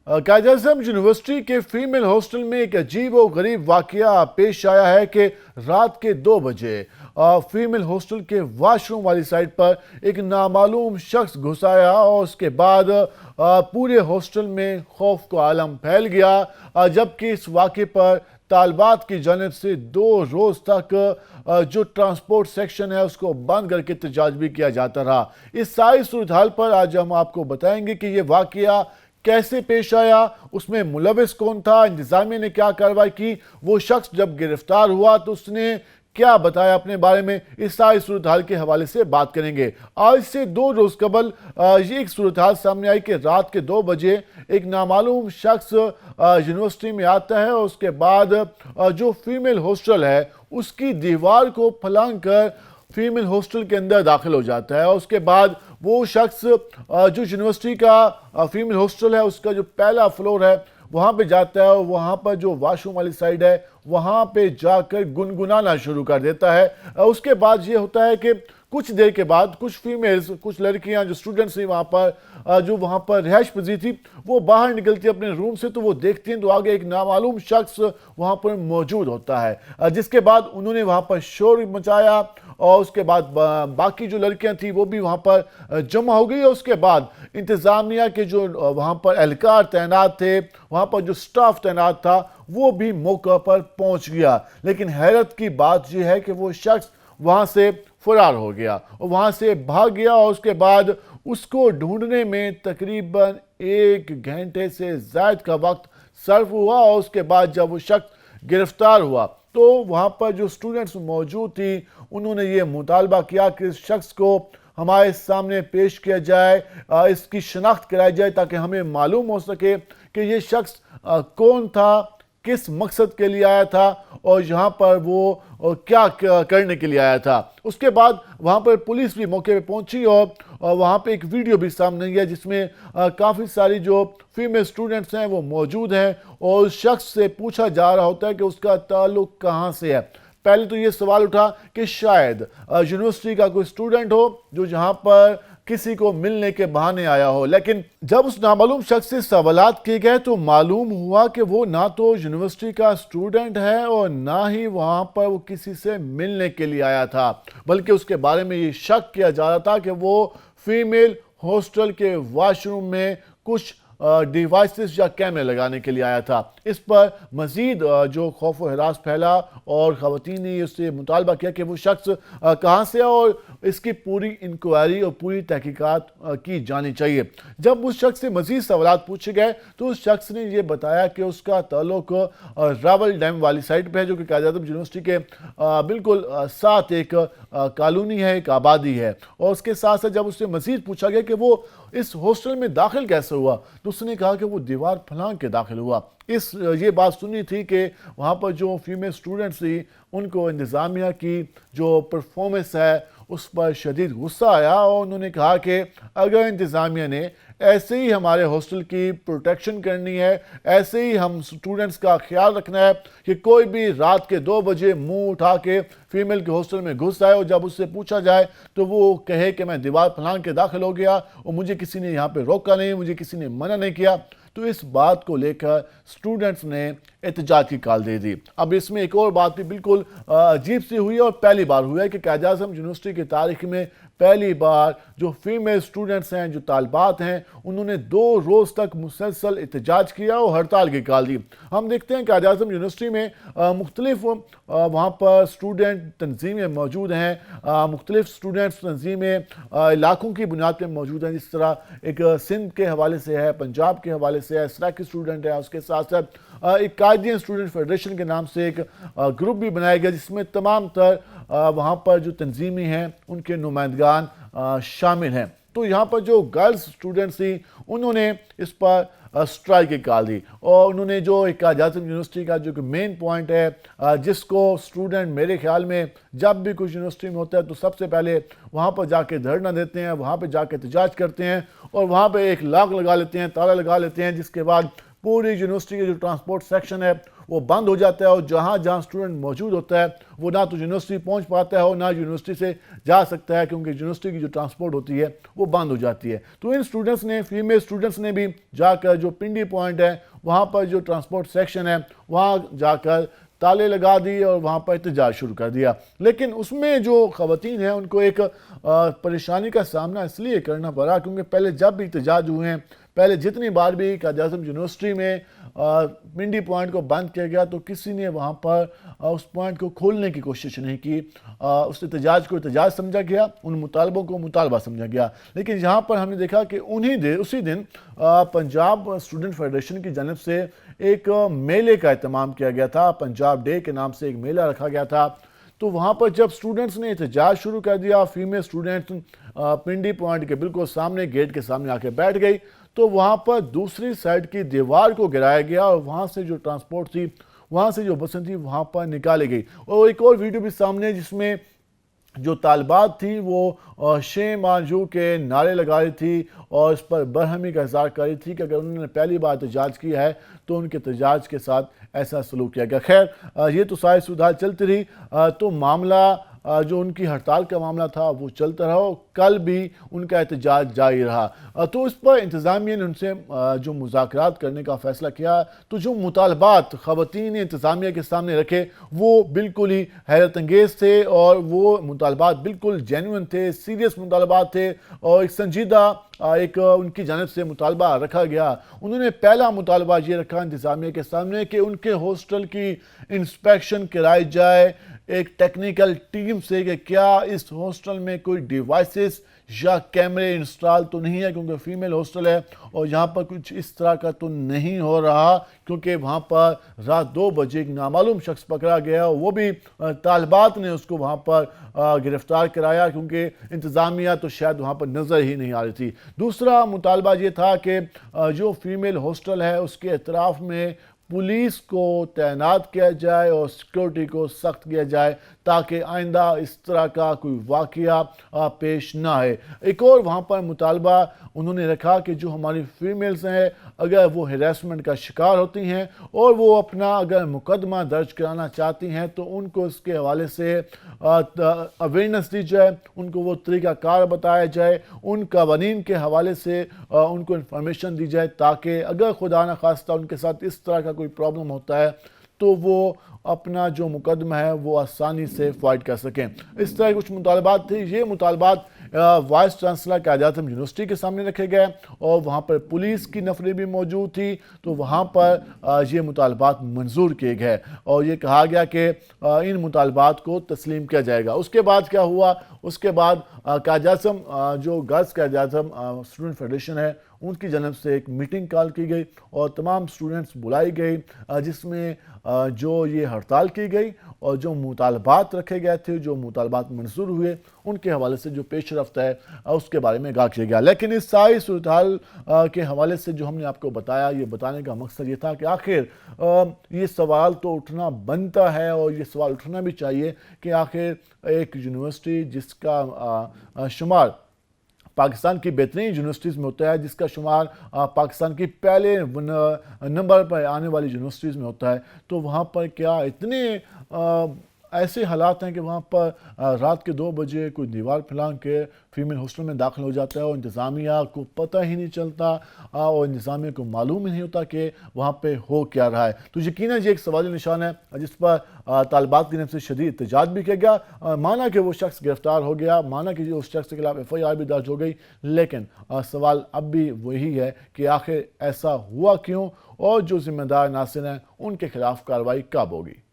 Quaid Azam university کے female hostel میں ایک عجیب و غریب واقعہ پیش آیا ہے کہ رات کے 2 بجے فیمیل ہاسٹل کے واش روم والی سائٹ پر ایک نامعلوم شخص گھس آیا اور اس کے بعد پورے ہاسٹل میں خوف کا عالم پھیل گیا، جبکہ اس واقعے پر طالبات کی جانب سے 2 روز تک جو ٹرانسپورٹ سیکشن ہے اس کو بند کر کے احتجاج بھی کیا جاتا رہا۔ اس ساری صورتحال پر آج ہم آپ کو بتائیں گے کہ یہ واقعہ کیسے پیش آیا، اس میں ملوث کون تھا، انتظامیہ نے کیا کارروائی کی، وہ شخص جب گرفتار ہوا تو اس نے کیا بتایا اپنے بارے میں، اس ساری صورتحال کے حوالے سے بات کریں گے۔ آج سے 2 روز قبل یہ ایک صورتحال سامنے آئی کہ رات کے 2 بجے ایک نامعلوم شخص یونیورسٹی میں آتا ہے اور اس کے بعد جو فیمیل ہاسٹل ہے اس کی دیوار کو پھلانگ کر فیمیل ہاسٹل کے اندر داخل ہو جاتا ہے، اور اس کے بعد وہ شخص جو یونیورسٹی کا فیمیل ہاسٹل ہے اس کا جو پہلا فلور ہے وہاں پہ جاتا ہے، اور وہاں پر جو واش روم والی سائڈ ہے وہاں پہ جا کر گنگنانا شروع کر دیتا ہے۔ اس کے بعد یہ ہوتا ہے کہ کچھ دیر کے بعد کچھ فیمیلز، کچھ لڑکیاں جو اسٹوڈنٹس تھیں وہاں پر، جو وہاں پر رہائش پذیر تھی، وہ باہر نکلتی اپنے روم سے تو وہ دیکھتی ہیں تو آگے ایک نامعلوم شخص وہاں پر موجود ہوتا ہے، جس کے بعد انہوں نے وہاں پر شور مچایا، اور اس کے بعد باقی جو لڑکیاں تھیں وہ بھی وہاں پر جمع ہو گئی، اور اس کے بعد انتظامیہ کے جو وہاں پر اہلکار تعینات تھے، وہاں پر جو سٹاف تعینات تھا وہ بھی موقع پر پہنچ گیا، لیکن حیرت کی بات یہ ہے کہ وہ شخص وہاں سے فرار ہو گیا اور وہاں سے بھاگ گیا، اور اس کے بعد اس کو ڈھونڈنے میں تقریباً 1 گھنٹے سے زائد کا وقت صرف ہوا، اور اس کے بعد جب وہ شخص گرفتار ہوا تو وہاں پر جو سٹوڈنٹس موجود تھی انہوں نے یہ مطالبہ کیا کہ اس شخص کو ہمارے سامنے پیش کیا جائے، اس کی شناخت کرائی جائے تاکہ ہمیں معلوم ہو سکے کہ یہ شخص کون تھا، کس مقصد کے لیے آیا تھا اور یہاں پر وہ کیا کرنے کے لیے آیا تھا۔ اس کے بعد وہاں پر پولیس بھی موقع پہ پہنچی، اور وہاں پہ ایک ویڈیو بھی سامنے گیا جس میں کافی ساری جو فیمیل سٹوڈنٹس ہیں وہ موجود ہیں، اور اس شخص سے پوچھا جا رہا ہوتا ہے کہ اس کا تعلق کہاں سے ہے۔ پہلے تو یہ سوال اٹھا کہ شاید یونیورسٹی کا کوئی سٹوڈنٹ ہو جو یہاں پر کسی کو ملنے کے بہانے آیا ہو، لیکن جب اس نامعلوم شخص سے سوالات کیے گئے تو معلوم ہوا کہ وہ نہ تو یونیورسٹی کا سٹوڈنٹ ہے اور نہ ہی وہاں پر وہ کسی سے ملنے کے لیے آیا تھا، بلکہ اس کے بارے میں یہ شک کیا جا رہا تھا کہ وہ فیمیل ہاسٹل کے واش روم میں کچھ ڈیوائسز یا کیمرے لگانے کے لیے آیا تھا۔ اس پر مزید جو خوف و ہراس پھیلا اور خواتین نے اس سے مطالبہ کیا کہ وہ شخص کہاں سے ہے اور اس کی پوری انکوائری اور پوری تحقیقات کی جانی چاہیے۔ جب اس شخص سے مزید سوالات پوچھے گئے تو اس شخص نے یہ بتایا کہ اس کا تعلق راول ڈیم والی سائٹ پہ ہے، جو کہ قائد اعظم یونیورسٹی کے بالکل ساتھ ایک کالونی ہے، ایک آبادی ہے، اور اس کے ساتھ ساتھ جب اس سے مزید پوچھا گیا کہ وہ اس ہاسٹل میں داخل کیسے ہوا تو اس نے کہا کہ وہ دیوار پھلانگ کے داخل ہوا۔ یہ بات سنی تھی کہ وہاں پر جو فیمیل سٹوڈنٹس تھی ان کو انتظامیہ کی جو پرفارمنس ہے اس پر شدید غصہ آیا، اور انہوں نے کہا کہ اگر انتظامیہ نے ایسے ہی ہمارے ہاسٹل کی پروٹیکشن کرنی ہے، ایسے ہی ہم سٹوڈنٹس کا خیال رکھنا ہے کہ کوئی بھی رات کے 2 بجے منہ اٹھا کے فیمیل کے ہاسٹل میں گھس آئے اور جب اس سے پوچھا جائے تو وہ کہے کہ میں دیوار پھلانگ کے داخل ہو گیا اور مجھے کسی نے یہاں پہ روکا نہیں، مجھے کسی نے منع نہیں کیا، تو اس بات کو لے کر سٹوڈنٹس نے احتجاج کی کال دے دی۔ اب اس میں ایک اور بات بھی بالکل عجیب سی ہوئی اور پہلی بار ہوا ہے کہ قائد اعظم یونیورسٹی کی تاریخ میں پہلی بار جو فیمیل سٹوڈنٹس ہیں، جو طالبات ہیں، انہوں نے 2 روز تک مسلسل احتجاج کیا اور ہڑتال کی کال دی۔ ہم دیکھتے ہیں کہ قائد اعظم یونیورسٹی میں مختلف وہاں پر سٹوڈنٹ تنظیمیں موجود ہیں، مختلف سٹوڈنٹس تنظیمیں علاقوں کی بنیاد پہ موجود ہیں، جس طرح ایک سندھ کے حوالے سے ہے، پنجاب کے حوالے سے ہے، سرائکی سٹوڈنٹ ہے، اس کے ساتھ ساتھ ایک قائدین سٹوڈنٹ فیڈریشن کے نام سے ایک گروپ بھی بنایا گیا جس میں تمام تر وہاں پر جو تنظیمی ہیں ان کے نمائندگان شامل ہیں۔ تو یہاں پر جو گرلز سٹوڈنٹس تھیں انہوں نے اس پر سٹرائک کی کال دی، اور انہوں نے جو ایک قائد اعظم یونیورسٹی کا جو کہ مین پوائنٹ ہے جس کو سٹوڈنٹ میرے خیال میں جب بھی کچھ یونیورسٹی میں ہوتا ہے تو سب سے پہلے وہاں پر جا کے دھرنا دیتے ہیں، وہاں پہ جا کے احتجاج کرتے ہیں اور وہاں پہ ایک لاک لگا لیتے ہیں، تالا لگا لیتے ہیں، جس کے بعد پوری یونیورسٹی کے جو ٹرانسپورٹ سیکشن ہے وہ بند ہو جاتا ہے اور جہاں جہاں اسٹوڈنٹ موجود ہوتا ہے وہ نہ تو یونیورسٹی پہنچ پاتا ہے اور نہ یونیورسٹی سے جا سکتا ہے، کیونکہ یونیورسٹی کی جو ٹرانسپورٹ ہوتی ہے وہ بند ہو جاتی ہے۔ تو ان اسٹوڈنٹس نے، فیمیل اسٹوڈنٹس نے بھی جا کر جو پنڈی پوائنٹ ہے وہاں پر جو ٹرانسپورٹ سیکشن ہے وہاں جا کر تالے لگا دی اور وہاں پر احتجاج شروع کر دیا۔ لیکن اس میں جو خواتین ہیں ان کو ایک پریشانی کا سامنا اس لیے کرنا پڑا کیونکہ پہلے جب بھی احتجاج ہوئے ہیں، پہلے جتنی بار بھی قائد اعظم یونیورسٹی میں پنڈی پوائنٹ کو بند کیا گیا تو کسی نے وہاں پر اس پوائنٹ کو کھولنے کی کوشش نہیں کی۔ اس احتجاج کو احتجاج سمجھا گیا، ان مطالبوں کو مطالبہ سمجھا گیا۔ لیکن یہاں پر ہم نے دیکھا کہ اسی دن پنجاب اسٹوڈنٹ فیڈریشن کی جانب سے ایک میلے کا اہتمام کیا گیا تھا، پنجاب ڈے کے نام سے ایک میلہ رکھا گیا تھا۔ تو وہاں پر جب اسٹوڈنٹس نے احتجاج شروع کر دیا، فیمیل اسٹوڈنٹ پنڈی پوائنٹ کے بالکل سامنے گیٹ کے سامنے آ کے بیٹھ گئی، تو وہاں پر دوسری سائڈ کی دیوار کو گرایا گیا اور وہاں سے جو ٹرانسپورٹ تھی، وہاں سے جو بسیں تھی وہاں پر نکالے گئی۔ اور ایک اور ویڈیو بھی سامنے جس میں جو طالبات تھی وہ شیم آنجو کے نعرے لگا رہی تھی اور اس پر برہمی کا اظہار کر رہی تھی کہ اگر انہوں نے پہلی بار احتجاج کیا ہے تو ان کے احتجاج کے ساتھ ایسا سلوک کیا گیا۔ خیر یہ تو ساری صورتحال چلتی رہی، تو معاملہ جو ان کی ہڑتال کا معاملہ تھا وہ چلتا رہا، کل بھی ان کا احتجاج جاری رہا۔ تو اس پر انتظامیہ نے ان سے جو مذاکرات کرنے کا فیصلہ کیا، تو جو مطالبات خواتین نے انتظامیہ کے سامنے رکھے وہ بالکل ہی حیرت انگیز تھے اور وہ مطالبات بالکل جینوئن تھے، سیریس مطالبات تھے اور ایک سنجیدہ ان کی جانب سے مطالبہ رکھا گیا۔ انہوں نے پہلا مطالبہ یہ رکھا انتظامیہ کے سامنے کہ ان کے ہاسٹل کی انسپیکشن کرائی جائے ایک ٹیکنیکل ٹیم سے کہ کیا اس ہاسٹل میں کوئی ڈیوائسز یا کیمرے انسٹال تو نہیں ہے، کیونکہ فیمیل ہاسٹل ہے اور یہاں پر کچھ اس طرح کا تو نہیں ہو رہا، کیونکہ وہاں پر رات 2 بجے ایک نامعلوم شخص پکڑا گیا، وہ بھی طالبات نے اس کو وہاں پر گرفتار کرایا کیونکہ انتظامیہ تو شاید وہاں پر نظر ہی نہیں آ رہی تھی۔ دوسرا مطالبہ یہ تھا کہ جو فیمیل ہاسٹل ہے اس کے اطراف میں پولیس کو تعینات کیا جائے اور سیکورٹی کو سخت کیا جائے تاکہ آئندہ اس طرح کا کوئی واقعہ پیش نہ آئے۔ ایک اور وہاں پر مطالبہ انہوں نے رکھا کہ جو ہماری فیمیلز ہیں اگر وہ ہیراسمنٹ کا شکار ہوتی ہیں اور وہ اپنا اگر مقدمہ درج کرانا چاہتی ہیں تو ان کو اس کے حوالے سے اویئرنس دی جائے، ان کو وہ طریقہ کار بتایا جائے، ان قوانین کے حوالے سے ان کو انفارمیشن دی جائے تاکہ اگر خدا نخواستہ ان کے ساتھ اس طرح کا کوئی پرابلم ہوتا ہے تو وہ اپنا جو مقدمہ ہے وہ آسانی سے فائٹ کر سکیں۔ اس طرح کچھ مطالبات تھے۔ یہ مطالبات vice chancellor Quaid Azam university کے سامنے رکھے گئے اور وہاں پر پولیس کی نفریں بھی موجود تھی، تو وہاں پر یہ مطالبات منظور کیے گئے اور یہ کہا گیا کہ ان مطالبات کو تسلیم کیا جائے گا۔ اس کے بعد کیا ہوا؟ اس کے بعد قائد اعظم جو girls Quaid Azam student federation ہے ان کی جانب سے ایک میٹنگ کال کی گئی اور تمام سٹوڈنٹس بلائی گئی، جس میں جو یہ ہڑتال کی گئی اور جو مطالبات رکھے گئے تھے، جو مطالبات منظور ہوئے، ان کے حوالے سے جو پیش رفت ہے اس کے بارے میں آگاہ کیا گیا۔ لیکن اس ساری صورتحال کے حوالے سے جو ہم نے آپ کو بتایا، یہ بتانے کا مقصد یہ تھا کہ آخر یہ سوال تو اٹھنا بنتا ہے اور یہ سوال اٹھنا بھی چاہیے کہ آخر ایک یونیورسٹی جس کا شمار پاکستان کی بہترین یونیورسٹیز میں ہوتا ہے، جس کا شمار پاکستان کی پہلے نمبر پر آنے والی یونیورسٹیز میں ہوتا ہے، تو وہاں پر کیا اتنے ایسے حالات ہیں کہ وہاں پر رات کے 2 بجے کوئی دیوار پھلانگ کے فیمیل ہاسٹل میں داخل ہو جاتا ہے اور انتظامیہ کو پتہ ہی نہیں چلتا اور انتظامیہ کو معلوم ہی نہیں ہوتا کہ وہاں پہ ہو کیا رہا ہے۔ تو یقیناً یہ ایک سوالی نشان ہے جس پر طالبات کی طرف سے شدید احتجاج بھی کیا گیا، مانا کہ وہ شخص گرفتار ہو گیا، مانا کہ اس شخص کے خلاف FIR بھی درج ہو گئی، لیکن سوال اب بھی وہی ہے کہ آخر ایسا ہوا کیوں اور جو ذمہ دار ناصر ہیں ان کے خلاف کارروائی کب ہوگی۔